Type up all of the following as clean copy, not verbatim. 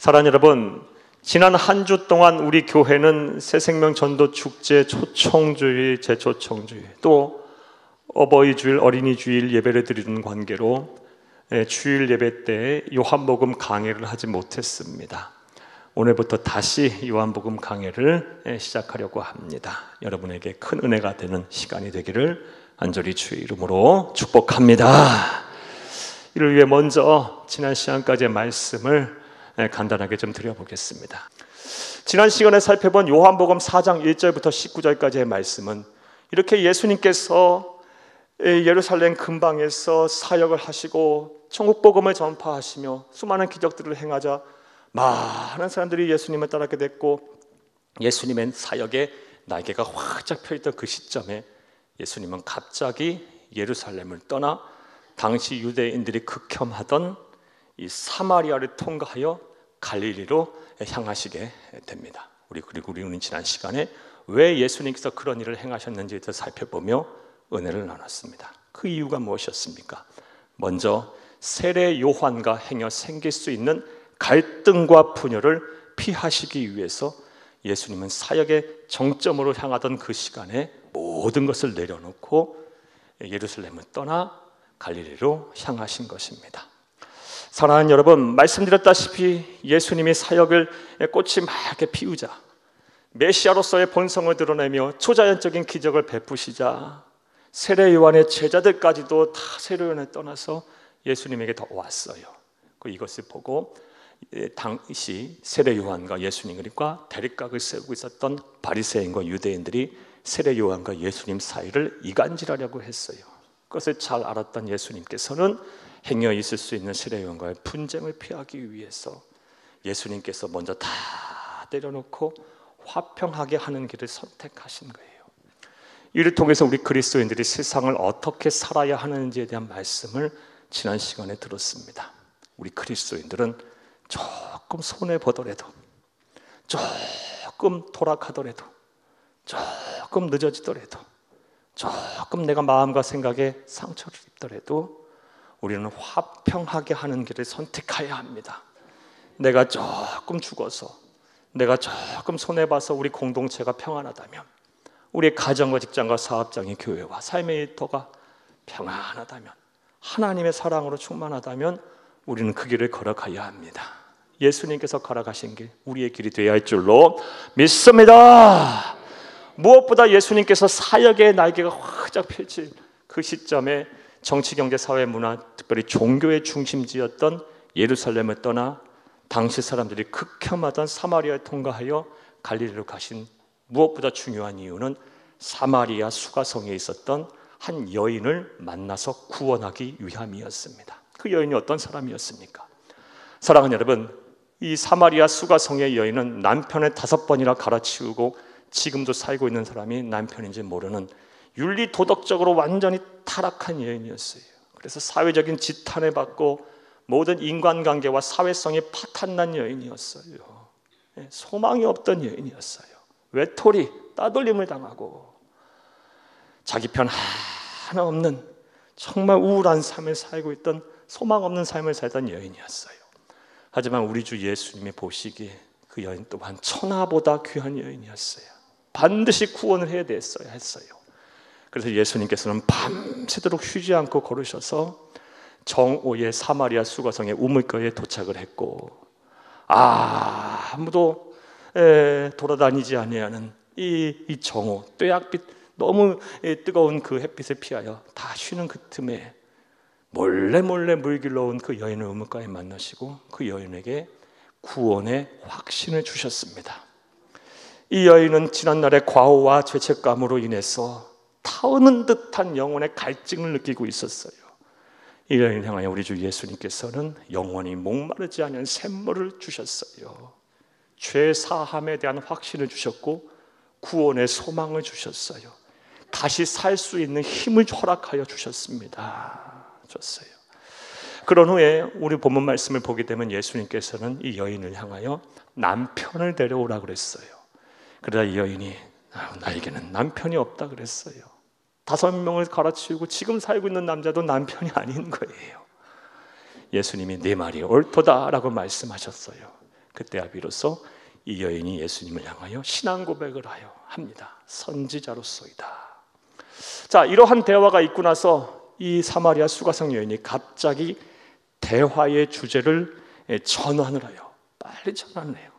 사랑하는 여러분, 지난 한 주 동안 우리 교회는 새생명 전도 축제 초청주일, 재초청주일, 또 어버이 주일, 어린이 주일 예배를 드리는 관계로 주일 예배 때 요한복음 강해를 하지 못했습니다. 오늘부터 다시 요한복음 강해를 시작하려고 합니다. 여러분에게 큰 은혜가 되는 시간이 되기를 간절히 주의 이름으로 축복합니다. 이를 위해 먼저 지난 시간까지의 말씀을 간단하게 좀 드려보겠습니다. 지난 시간에 살펴본 요한복음 4장 1절부터 19절까지의 말씀은 이렇게 예수님께서 예루살렘 근방에서 사역을 하시고 천국복음을 전파하시며 수많은 기적들을 행하자 많은 사람들이 예수님을 따르게 됐고, 예수님의 사역에 날개가 활짝 펴있던 그 시점에 예수님은 갑자기 예루살렘을 떠나 당시 유대인들이 극혐하던 이 사마리아를 통과하여 갈릴리로 향하시게 됩니다. 그리고 우리는 지난 시간에 왜 예수님께서 그런 일을 행하셨는지에 대해서 살펴보며 은혜를 나눴습니다. 그 이유가 무엇이었습니까? 먼저 세례 요한과 행여 생길 수 있는 갈등과 분열을 피하시기 위해서 예수님은 사역의 정점으로 향하던 그 시간에 모든 것을 내려놓고 예루살렘을 떠나 갈릴리로 향하신 것입니다. 사랑하는 여러분, 말씀드렸다시피 예수님이 사역을 꽃이 맑게 피우자, 메시아로서의 본성을 드러내며 초자연적인 기적을 베푸시자 세례 요한의 제자들까지도 다 세례 요한을 떠나서 예수님에게 더 왔어요. 이것을 보고 당시 세례 요한과 예수님과 대립각을 세우고 있었던 바리새인과 유대인들이 세례 요한과 예수님 사이를 이간질하려고 했어요. 그것을 잘 알았던 예수님께서는 행여 있을 수 있는 세례 요한과의 분쟁을 피하기 위해서 예수님께서 먼저 다 내려놓고 화평하게 하는 길을 선택하신 거예요. 이를 통해서 우리 그리스도인들이 세상을 어떻게 살아야 하는지에 대한 말씀을 지난 시간에 들었습니다. 우리 그리스도인들은 조금 손해보더라도, 조금 돌아가더라도, 조금 늦어지더라도, 조금 내가 마음과 생각에 상처를 입더라도 우리는 화평하게 하는 길을 선택해야 합니다. 내가 조금 죽어서, 내가 조금 손해봐서 우리 공동체가 평안하다면, 우리의 가정과 직장과 사업장의 교회와 삶의 일터가 평안하다면, 하나님의 사랑으로 충만하다면 우리는 그 길을 걸어가야 합니다. 예수님께서 걸어가신 길, 우리의 길이 되어야 할 줄로 믿습니다. 무엇보다 예수님께서 사역의 날개가 활짝 펼칠 그 시점에 정치, 경제, 사회, 문화, 특별히 종교의 중심지였던 예루살렘을 떠나 당시 사람들이 극혐하던 사마리아를 통과하여 갈릴리로 가신 무엇보다 중요한 이유는 사마리아 수가성에 있었던 한 여인을 만나서 구원하기 위함이었습니다. 그 여인이 어떤 사람이었습니까? 사랑하는 여러분, 이 사마리아 수가성의 여인은 남편을 5번이나 갈아치우고 지금도 살고 있는 사람이 남편인지 모르는 윤리 도덕적으로 완전히 타락한 여인이었어요. 그래서 사회적인 지탄을 받고 모든 인간관계와 사회성이 파탄난 여인이었어요. 소망이 없던 여인이었어요. 외톨이, 따돌림을 당하고 자기 편 하나 없는 정말 우울한 삶을 살고 있던, 소망 없는 삶을 살던 여인이었어요. 하지만 우리 주 예수님이 보시기에 그 여인 또한 천하보다 귀한 여인이었어요. 반드시 구원을 해야 했어요. 그래서 예수님께서는 밤새도록 쉬지 않고 걸으셔서 정오의 사마리아 수가성의 우물가에 도착을 했고, 아무도 돌아다니지 아니하는 이 정오, 뙤약빛, 너무 뜨거운 그 햇빛을 피하여 다 쉬는 그 틈에 몰래 물길로 온 그 여인을 우물가에 만나시고 그 여인에게 구원의 확신을 주셨습니다. 이 여인은 지난날의 과오와 죄책감으로 인해서 타오는 듯한 영혼의 갈증을 느끼고 있었어요. 이 여인을 향하여 우리 주 예수님께서는 영원히 목마르지 않은 샘물을 주셨어요. 죄 사함에 대한 확신을 주셨고 구원의 소망을 주셨어요. 다시 살 수 있는 힘을 허락하여 주셨습니다. 줬어요. 그런 후에 우리 본문 말씀을 보게 되면 예수님께서는 이 여인을 향하여 남편을 데려오라 그랬어요. 그러다 이 여인이 나에게는 남편이 없다 그랬어요. 5명을 갈아치우고 지금 살고 있는 남자도 남편이 아닌 거예요. 예수님이 네 말이 옳도다라고 말씀하셨어요. 그때야 비로소 이 여인이 예수님을 향하여 신앙 고백을 하여 합니다. 선지자로서이다. 자, 이러한 대화가 있고 나서 이 사마리아 수가성 여인이 갑자기 대화의 주제를 전환을 하여 빨리 전환을 해요.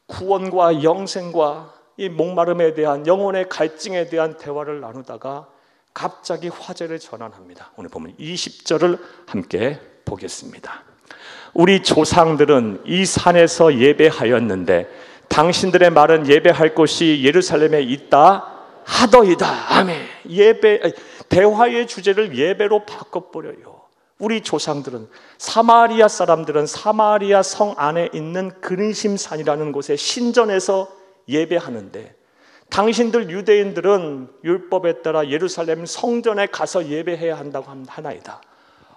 구원과 영생과 이 목마름에 대한 영혼의 갈증에 대한 대화를 나누다가 갑자기 화제를 전환합니다. 오늘 보면 20절을 함께 보겠습니다. 우리 조상들은 이 산에서 예배하였는데 당신들의 말은 예배할 곳이 예루살렘에 있다 하더이다. 아멘. 대화의 주제를 예배로 바꿔버려요. 우리 조상들은, 사마리아 사람들은 사마리아 성 안에 있는 그리심산이라는 곳에 신전에서 예배하는데, 당신들 유대인들은 율법에 따라 예루살렘 성전에 가서 예배해야 한다고 하나이다.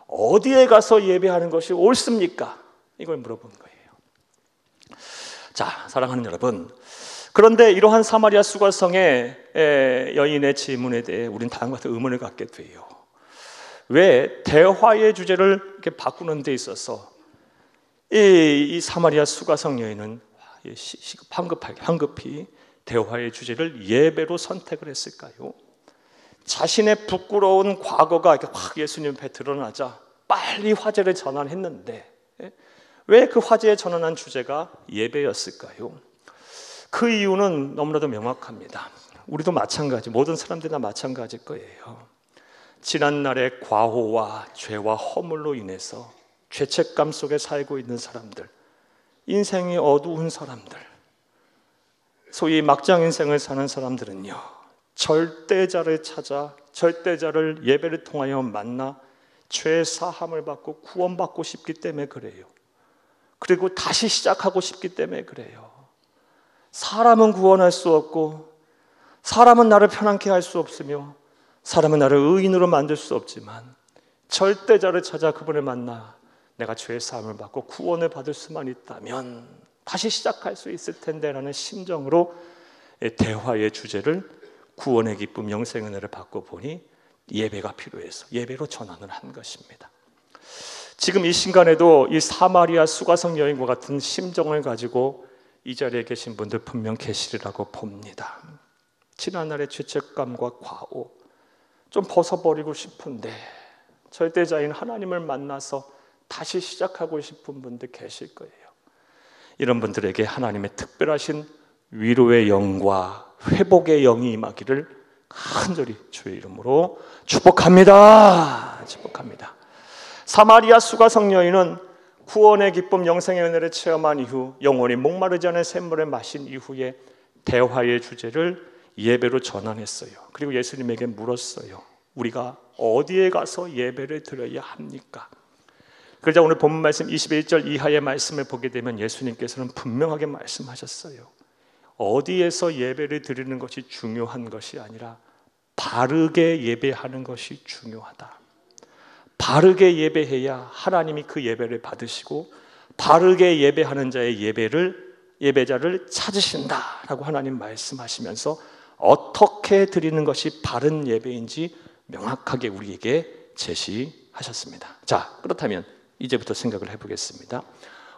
어디에 가서 예배하는 것이 옳습니까? 이걸 물어본 거예요. 자, 사랑하는 여러분, 그런데 이러한 사마리아 수가성의 여인의 질문에 대해 우리는 다음과 같은 의문을 갖게 돼요. 왜 대화의 주제를 이렇게 바꾸는 데 있어서 이 사마리아 수가성 여인은 황급히 대화의 주제를 예배로 선택을 했을까요? 자신의 부끄러운 과거가 이렇게 확 예수님 앞에 드러나자 빨리 화제를 전환했는데 왜 그 화제에 전환한 주제가 예배였을까요? 그 이유는 너무나도 명확합니다. 우리도 마찬가지, 모든 사람들이 다 마찬가지일 거예요. 지난날의 과오와 죄와 허물로 인해서 죄책감 속에 살고 있는 사람들, 인생이 어두운 사람들, 소위 막장 인생을 사는 사람들은요, 절대자를 찾아 절대자를 예배를 통하여 만나 죄 사함을 받고 구원받고 싶기 때문에 그래요. 그리고 다시 시작하고 싶기 때문에 그래요. 사람은 구원할 수 없고, 사람은 나를 편안케 할 수 없으며, 사람은 나를 의인으로 만들 수 없지만 절대자를 찾아 그분을 만나 내가 죄 사함을 받고 구원을 받을 수만 있다면 다시 시작할 수 있을 텐데 라는 심정으로 대화의 주제를 구원의 기쁨, 영생의 은혜를 받고 보니 예배가 필요해서 예배로 전환을 한 것입니다. 지금 이 시간에도 이 사마리아 수가성 여인과 같은 심정을 가지고 이 자리에 계신 분들 분명 계시리라고 봅니다. 지난날의 죄책감과 과오 좀 벗어버리고 싶은데 절대자인 하나님을 만나서 다시 시작하고 싶은 분들 계실 거예요. 이런 분들에게 하나님의 특별하신 위로의 영과 회복의 영이 임하기를 간절히 주의 이름으로 축복합니다. 축복합니다. 사마리아 수가성 여인은 구원의 기쁨, 영생의 은혜를 체험한 이후, 영원히 목마르지 않은 샘물을 마신 이후에 대화의 주제를 예배로 전환했어요. 그리고 예수님에게 물었어요. 우리가 어디에 가서 예배를 드려야 합니까? 그러자 오늘 본문 말씀 21절 이하의 말씀을 보게 되면 예수님께서는 분명하게 말씀하셨어요. 어디에서 예배를 드리는 것이 중요한 것이 아니라 바르게 예배하는 것이 중요하다. 바르게 예배해야 하나님이 그 예배를 받으시고 바르게 예배하는 자의 예배자를 찾으신다라고 하나님 말씀하시면서 어떻게 드리는 것이 바른 예배인지 명확하게 우리에게 제시하셨습니다. 자, 그렇다면 이제부터 생각을 해보겠습니다.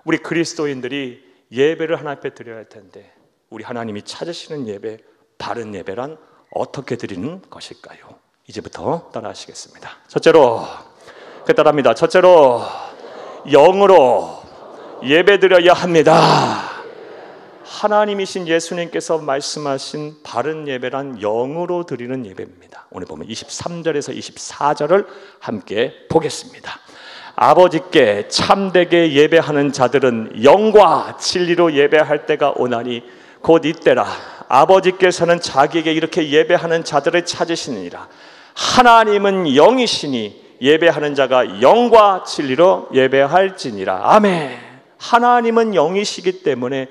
우리 그리스도인들이 예배를 하나님 앞에 드려야 할 텐데 우리 하나님이 찾으시는 예배, 바른 예배란 어떻게 드리는 것일까요? 이제부터 따라하시겠습니다. 첫째로, 따라합니다. 첫째로, 영으로 예배 드려야 합니다. 하나님이신 예수님께서 말씀하신 바른 예배란 영으로 드리는 예배입니다. 오늘 보면 23절에서 24절을 함께 보겠습니다. 아버지께 참되게 예배하는 자들은 영과 진리로 예배할 때가 오나니 곧 이때라. 아버지께서는 자기에게 이렇게 예배하는 자들을 찾으시느니라. 하나님은 영이시니 예배하는 자가 영과 진리로 예배할지니라. 아멘. 하나님은 영이시기 때문에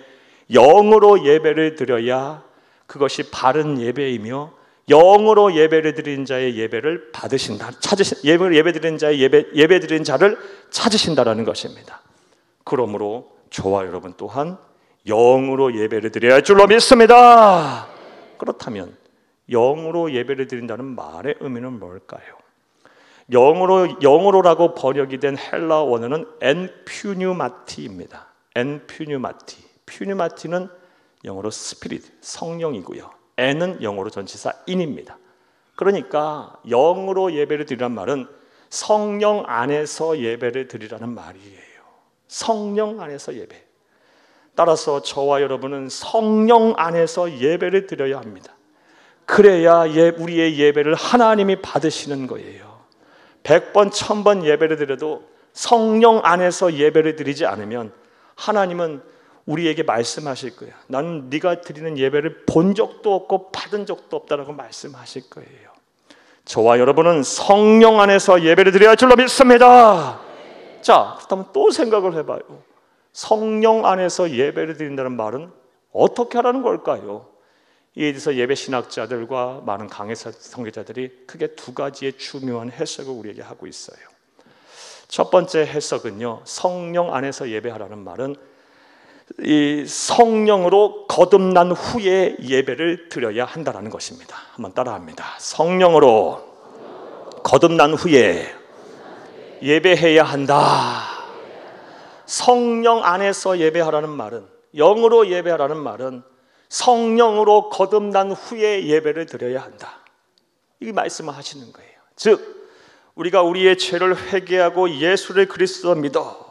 영으로 예배를 드려야 그것이 바른 예배이며 영으로 예배를 드리는 자의 예배를 받으신다. 예배 드리는 자의 예배 드리는 자를 찾으신다라는 것입니다. 그러므로 저와 여러분 또한 영으로 예배를 드려야 할 줄로 믿습니다. 그렇다면 영으로 예배를 드린다는 말의 의미는 뭘까요? 영으로라고 번역이 된 헬라 원어는 엔퓨뉴마티입니다. 엔 퓨뉴마티. 퓨뉴마티는 영어로 스피릿, 성령이고요. 엔은 영어로 전치사 인입니다. 그러니까 영으로 예배를 드리란 말은 성령 안에서 예배를 드리라는 말이에요. 성령 안에서 예배. 따라서 저와 여러분은 성령 안에서 예배를 드려야 합니다. 그래야 우리의 예배를 하나님이 받으시는 거예요. 100번, 1000번 예배를 드려도 성령 안에서 예배를 드리지 않으면 하나님은 우리에게 말씀하실 거예요. 나는 네가 드리는 예배를 본 적도 없고 받은 적도 없다라고 말씀하실 거예요. 저와 여러분은 성령 안에서 예배를 드려야 할 줄로 믿습니다. 자, 그렇다면 또 생각을 해봐요. 성령 안에서 예배를 드린다는 말은 어떻게 하라는 걸까요? 이에 대해서 예배 신학자들과 많은 강해 선교자들이 크게 두 가지의 중요한 해석을 우리에게 하고 있어요. 첫 번째 해석은요, 성령 안에서 예배하라는 말은 이 성령으로 거듭난 후에 예배를 드려야 한다는 것입니다. 한번 따라합니다. 성령으로 거듭난 후에 예배해야 한다. 성령 안에서 예배하라는 말은, 영으로 예배하라는 말은 성령으로 거듭난 후에 예배를 드려야 한다. 이 말씀을 하시는 거예요. 즉 우리가 우리의 죄를 회개하고 예수를 그리스도 믿어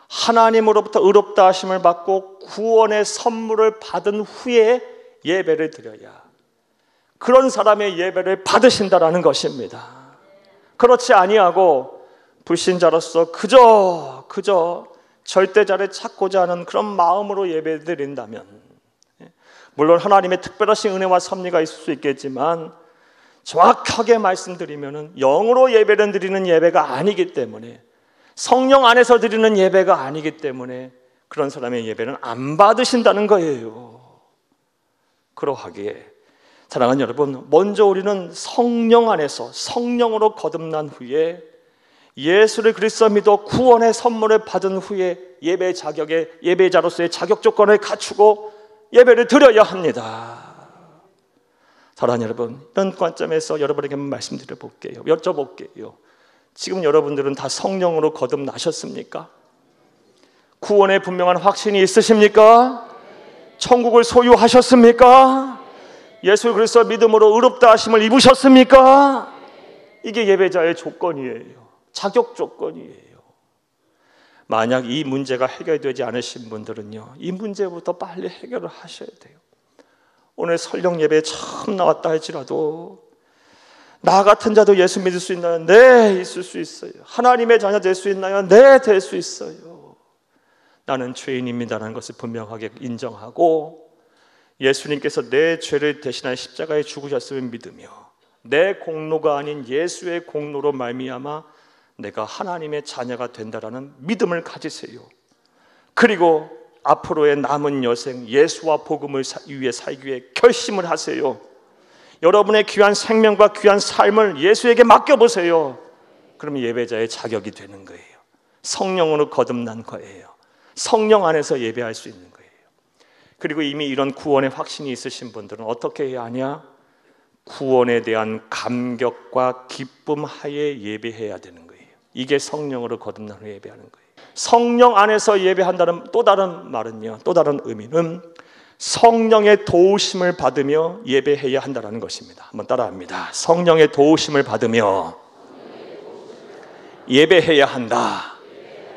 하나님으로부터 의롭다 하심을 받고 구원의 선물을 받은 후에 예배를 드려야 그런 사람의 예배를 받으신다라는 것입니다. 그렇지 아니하고 불신자로서 그저 절대자를 찾고자 하는 그런 마음으로 예배 드린다면, 물론 하나님의 특별하신 은혜와 섭리가 있을 수 있겠지만 정확하게 말씀드리면 영으로 예배를 드리는 예배가 아니기 때문에, 성령 안에서 드리는 예배가 아니기 때문에 그런 사람의 예배는 안 받으신다는 거예요. 그러하기에 사랑하는 여러분, 먼저 우리는 성령 안에서 성령으로 거듭난 후에 예수를 그리스도 믿어 구원의 선물을 받은 후에 예배 자격에, 예배자로서의 자격 조건을 갖추고 예배를 드려야 합니다. 사랑하는 여러분, 이런 관점에서 여러분에게 말씀드려 볼게요. 여쭤볼게요. 지금 여러분들은 다 성령으로 거듭나셨습니까? 구원의 분명한 확신이 있으십니까? 천국을 소유하셨습니까? 예수 그리스도 믿음으로 의롭다 하심을 입으셨습니까? 이게 예배자의 조건이에요. 자격 조건이에요. 만약 이 문제가 해결되지 않으신 분들은요, 이 문제부터 빨리 해결을 하셔야 돼요. 오늘 설령 예배에 처음 나왔다 할지라도 나 같은 자도 예수 믿을 수 있나요? 네, 있을 수 있어요. 하나님의 자녀 될 수 있나요? 네, 될 수 있어요. 나는 죄인입니다라는 것을 분명하게 인정하고 예수님께서 내 죄를 대신하여 십자가에 죽으셨음을 믿으며 내 공로가 아닌 예수의 공로로 말미암아 내가 하나님의 자녀가 된다라는 믿음을 가지세요. 그리고 앞으로의 남은 여생 예수와 복음을 위해 살기 위해 결심을 하세요. 여러분의 귀한 생명과 귀한 삶을 예수에게 맡겨보세요. 그러면 예배자의 자격이 되는 거예요. 성령으로 거듭난 거예요. 성령 안에서 예배할 수 있는 거예요. 그리고 이미 이런 구원의 확신이 있으신 분들은 어떻게 해야 하냐? 구원에 대한 감격과 기쁨 하에 예배해야 되는 거예요. 이게 성령으로 거듭난 후에 예배하는 거예요. 성령 안에서 예배한다는 또 다른 말은요, 또 다른 의미는 성령의 도우심을 받으며 예배해야 한다는 것입니다. 한번 따라합니다. 성령의 도우심을 받으며 예배해야 한다.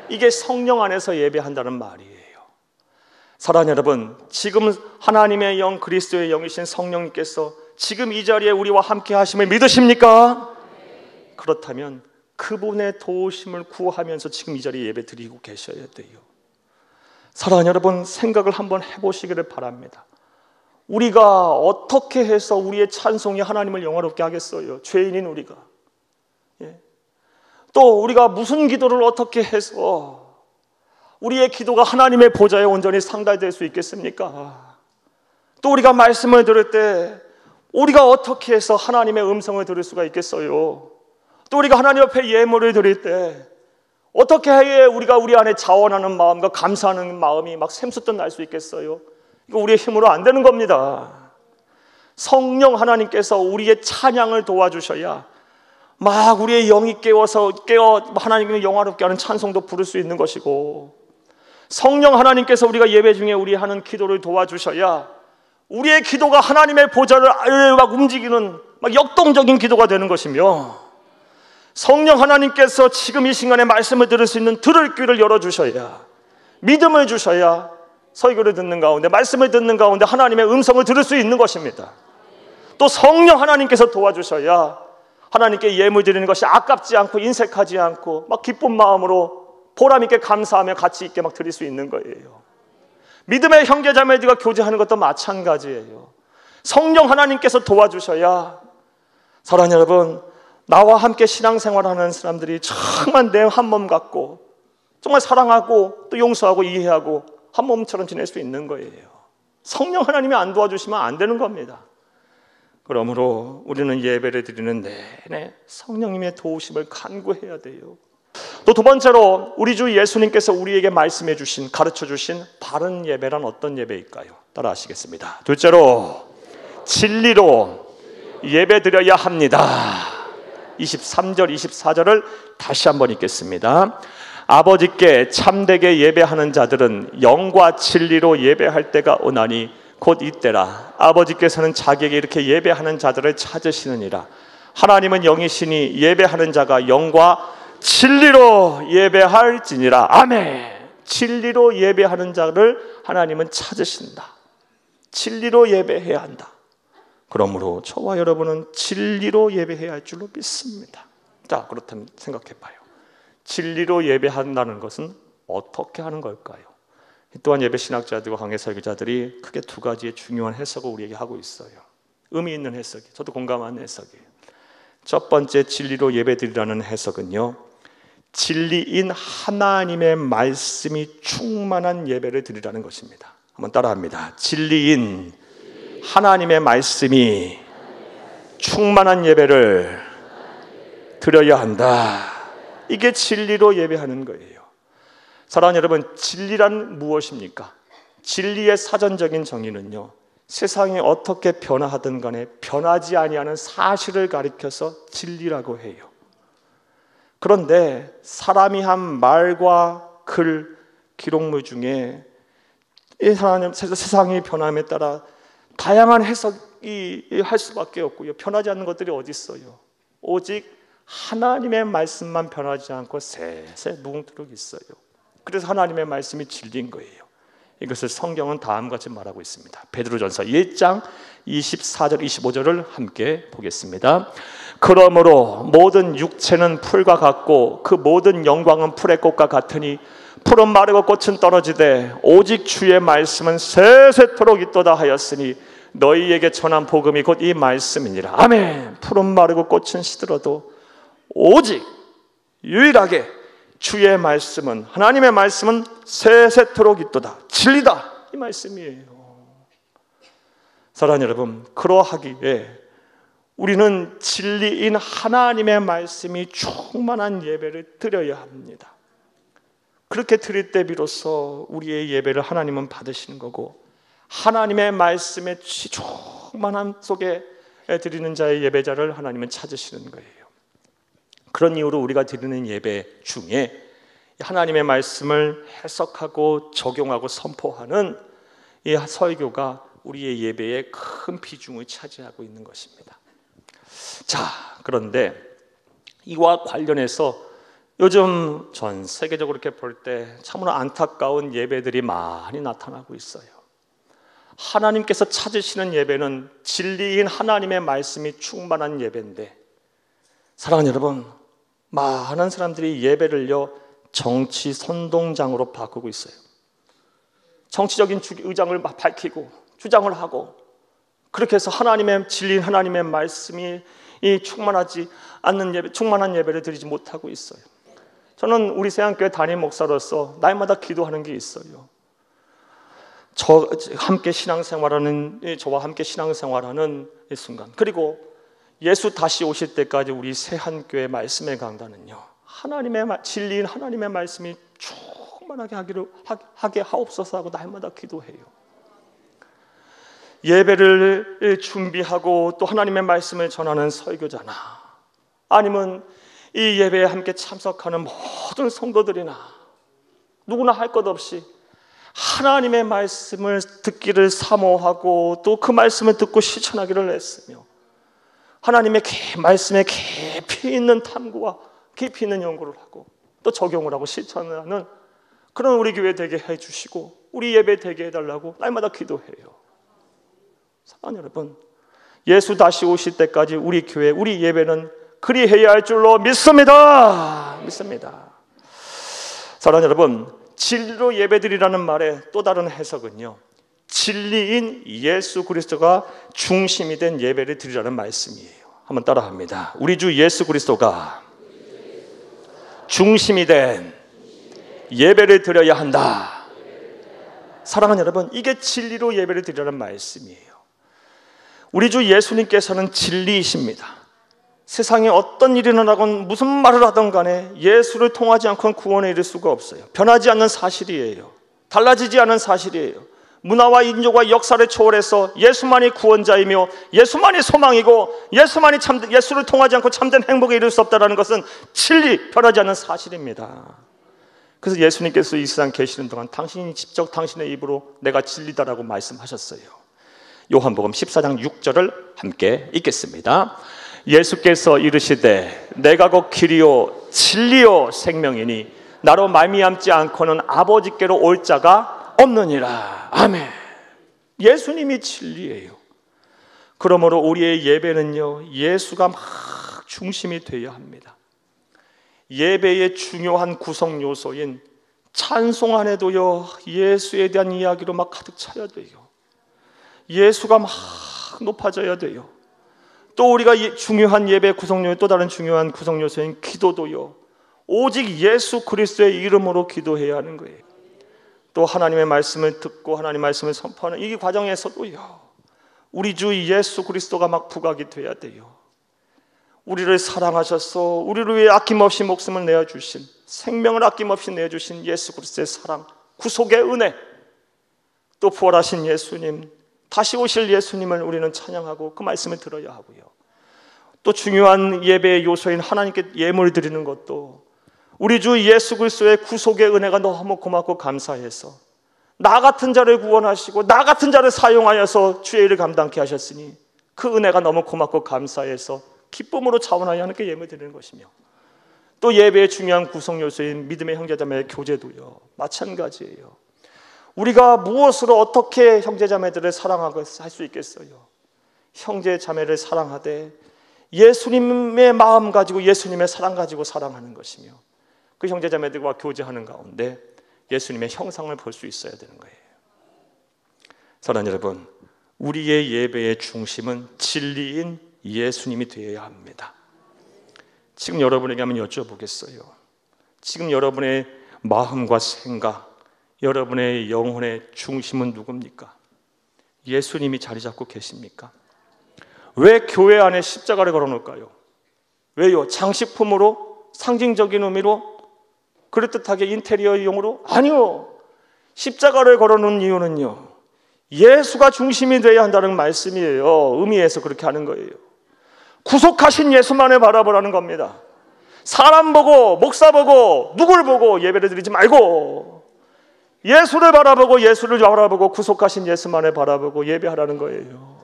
이게 성령 안에서 예배한다는 말이에요. 사랑하는 여러분, 지금 하나님의 영, 그리스도의 영이신 성령님께서 지금 이 자리에 우리와 함께 하심을 믿으십니까? 그렇다면 그분의 도우심을 구하면서 지금 이 자리에 예배 드리고 계셔야 돼요. 사랑하는 여러분, 생각을 한번 해보시기를 바랍니다. 우리가 어떻게 해서 우리의 찬송이 하나님을 영화롭게 하겠어요? 죄인인 우리가. 또 우리가 무슨 기도를 어떻게 해서 우리의 기도가 하나님의 보좌에 온전히 상달될 수 있겠습니까? 또 우리가 말씀을 들을 때 우리가 어떻게 해서 하나님의 음성을 들을 수가 있겠어요? 또 우리가 하나님 앞에 예물을 드릴 때 어떻게 해야 우리가 우리 안에 자원하는 마음과 감사하는 마음이 막 샘솟듯 날 수 있겠어요? 이거 우리의 힘으로 안 되는 겁니다. 성령 하나님께서 우리의 찬양을 도와주셔야 막 우리의 영이 깨어 하나님을 영화롭게 하는 찬송도 부를 수 있는 것이고, 성령 하나님께서 우리가 예배 중에 우리 하는 기도를 도와주셔야 우리의 기도가 하나님의 보좌를 막 움직이는 막 역동적인 기도가 되는 것이며, 성령 하나님께서 지금 이 시간에 말씀을 들을 수 있는 들을 귀를 열어주셔야, 믿음을 주셔야 설교를 듣는 가운데, 말씀을 듣는 가운데 하나님의 음성을 들을 수 있는 것입니다. 또 성령 하나님께서 도와주셔야 하나님께 예물 드리는 것이 아깝지 않고 인색하지 않고 막 기쁜 마음으로 보람 있게 감사하며 가치 있게 막 드릴 수 있는 거예요. 믿음의 형제자매들과 교제하는 것도 마찬가지예요. 성령 하나님께서 도와주셔야, 사랑하는 여러분, 나와 함께 신앙생활하는 사람들이 정말 내 한 몸 같고 정말 사랑하고 또 용서하고 이해하고 한 몸처럼 지낼 수 있는 거예요. 성령 하나님이 안 도와주시면 안 되는 겁니다. 그러므로 우리는 예배를 드리는 내내 성령님의 도우심을 간구해야 돼요. 또 두 번째로 우리 주 예수님께서 우리에게 말씀해 주신, 가르쳐 주신 바른 예배란 어떤 예배일까요? 따라 하시겠습니다. 둘째로 진리로 예배 드려야 합니다. 23절 24절을 다시 한번 읽겠습니다. 아버지께 참되게 예배하는 자들은 영과 진리로 예배할 때가 오나니 곧 이때라. 아버지께서는 자기에게 이렇게 예배하는 자들을 찾으시느니라. 하나님은 영이시니 예배하는 자가 영과 진리로 예배할지니라. 아멘. 진리로 예배하는 자를 하나님은 찾으신다. 진리로 예배해야 한다. 그러므로 저와 여러분은 진리로 예배해야 할 줄로 믿습니다. 자, 그렇다면 생각해 봐요. 진리로 예배한다는 것은 어떻게 하는 걸까요? 또한 예배 신학자들과 강해 설교자들이 크게 두 가지의 중요한 해석을 우리에게 하고 있어요. 의미 있는 해석이, 저도 공감하는 해석이에요. 첫 번째, 진리로 예배드리라는 해석은요, 진리인 하나님의 말씀이 충만한 예배를 드리라는 것입니다. 한번 따라합니다. 진리인 하나님의 말씀이 충만한 예배를 드려야 한다. 이게 진리로 예배하는 거예요. 사랑하는 여러분, 진리란 무엇입니까? 진리의 사전적인 정의는요, 세상이 어떻게 변화하든 간에 변하지 아니하는 사실을 가리켜서 진리라고 해요. 그런데 사람이 한 말과 글, 기록물 중에 세상이 변함에 따라 다양한 해석이 할 수밖에 없고요. 변하지 않는 것들이 어디 있어요? 오직 하나님의 말씀만 변하지 않고 세세 무궁토록 있어요. 그래서 하나님의 말씀이 진리인 거예요. 이것을 성경은 다음과 같이 말하고 있습니다. 베드로전서 1장 24절 25절을 함께 보겠습니다. 그러므로 모든 육체는 풀과 같고 그 모든 영광은 풀의 꽃과 같으니 풀은 마르고 꽃은 떨어지되 오직 주의 말씀은 세세토록 있도다 하였으니 너희에게 전한 복음이 곧 이 말씀이니라. 아멘. 풀은 마르고 꽃은 시들어도 오직 유일하게 주의 말씀은, 하나님의 말씀은 세세토록 있도다. 진리다. 이 말씀이에요. 사랑하는 여러분, 그러하기에 우리는 진리인 하나님의 말씀이 충만한 예배를 드려야 합니다. 그렇게 드릴 때 비로소 우리의 예배를 하나님은 받으시는 거고, 하나님의 말씀의 충만함 속에 드리는 자의 예배자를 하나님은 찾으시는 거예요. 그런 이유로 우리가 드리는 예배 중에 하나님의 말씀을 해석하고 적용하고 선포하는 이 설교가 우리의 예배에 큰 비중을 차지하고 있는 것입니다. 자, 그런데 이와 관련해서 요즘 전 세계적으로 이렇게 볼 때 참으로 안타까운 예배들이 많이 나타나고 있어요. 하나님께서 찾으시는 예배는 진리인 하나님의 말씀이 충만한 예배인데, 사랑하는 여러분, 많은 사람들이 예배를요 정치 선동장으로 바꾸고 있어요. 정치적인 의장을 밝히고 주장을 하고, 그렇게 해서 하나님의 진리인 하나님의 말씀이 충만하지 않는 예배, 충만한 예배를 드리지 못하고 있어요. 저는 우리 세안교회 담임 목사로서 날마다 기도하는 게 있어요. 저와 함께 신앙생활하는 이 순간, 그리고 예수 다시 오실 때까지 우리 세한교회 말씀의 강단은요, 진리인 하나님의 말씀이 충만하게 하게 하옵소서 하고 날마다 기도해요. 예배를 준비하고 또 하나님의 말씀을 전하는 설교자나 아니면 이 예배에 함께 참석하는 모든 성도들이나 누구나 할 것 없이 하나님의 말씀을 듣기를 사모하고 또 그 말씀을 듣고 실천하기를 했으며 하나님의 말씀에 깊이 있는 탐구와 깊이 있는 연구를 하고 또 적용을 하고 실천을 하는 그런 우리 교회 되게 해주시고 우리 예배 되게 해달라고 날마다 기도해요. 사랑하는 여러분, 예수 다시 오실 때까지 우리 교회, 우리 예배는 그리해야 할 줄로 믿습니다. 사랑하는 여러분, 진리로 예배드리라는 말의 또 다른 해석은요, 진리인 예수 그리스도가 중심이 된 예배를 드리라는 말씀이에요. 한번 따라합니다. 우리 주 예수 그리스도가 중심이 된 예배를 드려야 한다. 사랑하는 여러분, 이게 진리로 예배를 드리라는 말씀이에요. 우리 주 예수님께서는 진리이십니다. 세상에 어떤 일이 일어나건 무슨 말을 하던 간에 예수를 통하지 않고는 구원에 이를 수가 없어요. 변하지 않는 사실이에요. 달라지지 않은 사실이에요. 문화와 인종과 역사를 초월해서 예수만이 구원자이며 예수만이 소망이고 예수를 통하지 않고 참된 행복에 이를 수 없다는 것은 진리, 변하지 않는 사실입니다. 그래서 예수님께서 이 세상 계시는 동안 당신이 직접 당신의 입으로 내가 진리다라고 말씀하셨어요. 요한복음 14장 6절을 함께 읽겠습니다. 예수께서 이르시되 내가 곧 길이요 진리요 생명이니 나로 말미암지 않고는 아버지께로 올 자가 없느니라. 아멘. 예수님이 진리예요. 그러므로 우리의 예배는요, 예수가 막 중심이 되어야 합니다. 예배의 중요한 구성 요소인 찬송 안에도요, 예수에 대한 이야기로 막 가득 차야 돼요. 예수가 막 높아져야 돼요. 또 우리가 중요한 예배 구성요의 또 다른 중요한 구성 요소인 기도도요, 오직 예수 그리스도의 이름으로 기도해야 하는 거예요. 또 하나님의 말씀을 듣고 하나님의 말씀을 선포하는 이 과정에서도요, 우리 주 예수 그리스도가 막 부각이 돼야 돼요. 우리를 사랑하셔서 우리를 위해 아낌없이 목숨을 내어주신, 생명을 아낌없이 내어주신 예수 그리스도의 사랑, 구속의 은혜, 또 부활하신 예수님, 다시 오실 예수님을 우리는 찬양하고 그 말씀을 들어야 하고요. 또 중요한 예배의 요소인 하나님께 예물 드리는 것도 우리 주 예수 그리스도의 구속의 은혜가 너무 고맙고 감사해서 나 같은 자를 구원하시고 나 같은 자를 사용하여서 주의 일을 감당케 하셨으니 그 은혜가 너무 고맙고 감사해서 기쁨으로 차원하여 하나님께 예물 드리는 것이며, 또 예배의 중요한 구성 요소인 믿음의 형제자매의 교제도요, 마찬가지예요. 우리가 무엇으로 어떻게 형제자매들을 사랑하고 할 수 있겠어요? 형제자매를 사랑하되 예수님의 마음 가지고 예수님의 사랑 가지고 사랑하는 것이며, 그 형제자매들과 교제하는 가운데 예수님의 형상을 볼 수 있어야 되는 거예요. 사랑하는 여러분, 우리의 예배의 중심은 진리인 예수님이 되어야 합니다. 지금 여러분에게 한번 여쭤보겠어요. 지금 여러분의 마음과 생각, 여러분의 영혼의 중심은 누굽니까? 예수님이 자리 잡고 계십니까? 왜 교회 안에 십자가를 걸어놓을까요? 왜요? 장식품으로? 상징적인 의미로? 그럴듯하게 인테리어용으로? 아니요. 십자가를 걸어놓은 이유는요, 예수가 중심이 되어야 한다는 말씀이에요. 의미에서 그렇게 하는 거예요. 구속하신 예수만을 바라보라는 겁니다. 사람 보고, 목사 보고, 누굴 보고 예배를 드리지 말고 예수를 바라보고, 예수를 바라보고, 구속하신 예수만을 바라보고 예배하라는 거예요.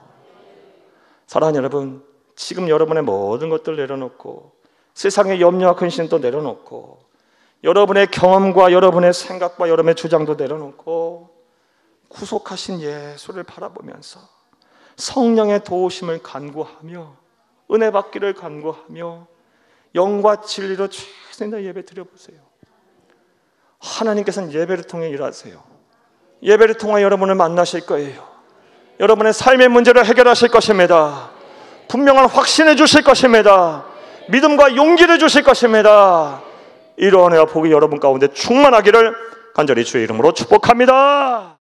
사랑하는 여러분, 지금 여러분의 모든 것들 내려놓고, 세상의 염려와 근심도 내려놓고, 여러분의 경험과 여러분의 생각과 여러분의 주장도 내려놓고 구속하신 예수를 바라보면서 성령의 도우심을 간구하며 은혜 받기를 간구하며 영과 진리로 최선의 예배 드려보세요. 하나님께서는 예배를 통해 일하세요. 예배를 통해 여러분을 만나실 거예요. 여러분의 삶의 문제를 해결하실 것입니다. 분명한 확신을 주실 것입니다. 믿음과 용기를 주실 것입니다. 이러한 은혜와 복이 여러분 가운데 충만하기를 간절히 주의 이름으로 축복합니다.